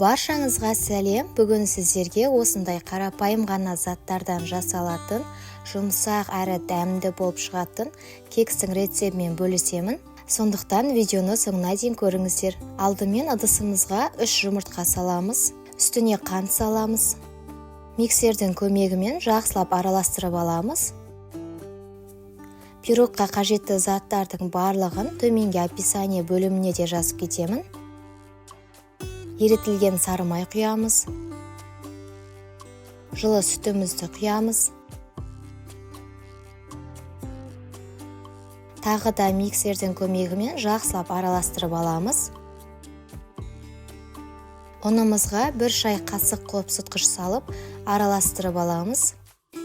Баршаңызға сәлем. Бүгін сіздерге осындай қарапайым ғана заттардан жасалатын, жұмсақ әрі дәмді болып шығатын кекстің рецептімен бөлісемін. Сондықтан видеоны соңына дейін көріңіздер. Алдымен ыдысымызға 3 жұмыртқа саламыз, үстіне қант саламыз. Миксердің көмегімен жақсылап араластырып аламыз. Пирогқа қажетті заттардың барлығын төменгі описание бөліміне де жазып кетемін. Ерітілген сары май құямыз. Жылы сүтімізді құямыз. Тағы да миксердің көмегімен жақсылап араластырып аламыз. Ұнымызға 1 шай қасық қылып сүт салып араластырып аламыз.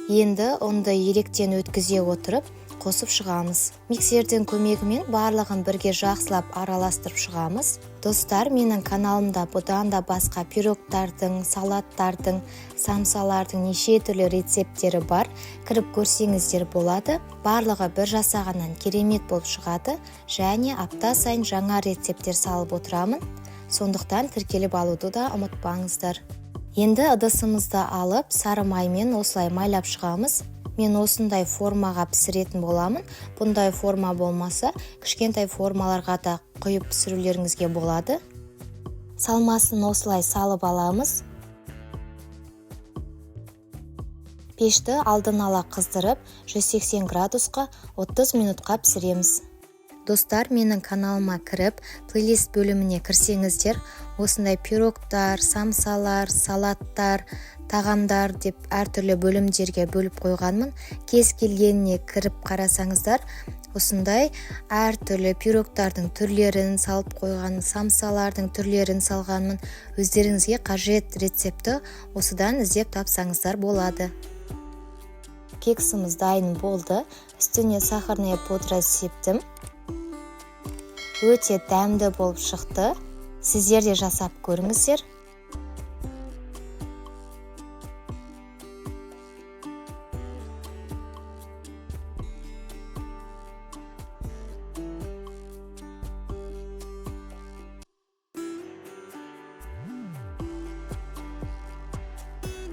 Енді ұнды електен өткізе отырып қосып шығамыз. Миксердің көмегімен барлығын бірге жақсылап араластырып шығамыз. Достар, менің каналымда бұдан да басқа пирогтардың, салаттардың, самсалардың неше түрлі рецепттері бар. Кіріп көрсеңіздер болады. Барлығы бір жасағаннан керемет болып шығады. Және апта сайын жаңа рецепттер салып отырамын. Сондықтан тіркеліп алуды да ұмытпаңыздар. Енді ыдысымызды алып, сары маймен осылай майлап шығамыз. Мен осындай формаға пісіретін боламын. Бұндай форма болмаса, кішкентай формаларға да құйып пісірулеріңізге болады. Салмасын осылай салып аламыз. Пешті алдын ала қыздырып, 180 градусқа 30 минутқа пісіреміз. Достар, менің каналыма кіріп, плейлист бөліміне кірсеңіздер, осындай пирогтар, самсалар, салаттар, тағамдар деп әртүрлі бөлімдерге бөліп қойғанмын. Кез келгеніне кіріп қарасаңыздар, осындай әртүрлі пирогтардың түрлерін салып қойған, самсалардың түрлерін салғанмын. Өздеріңізге қажет рецепті осыдан іздеп тапсаңыздар болады. Кексіміз дайын болды. Үстіне сахарная пудра септім. Өте дәмді болып шықты. Сіздер де жасап көріңіздер.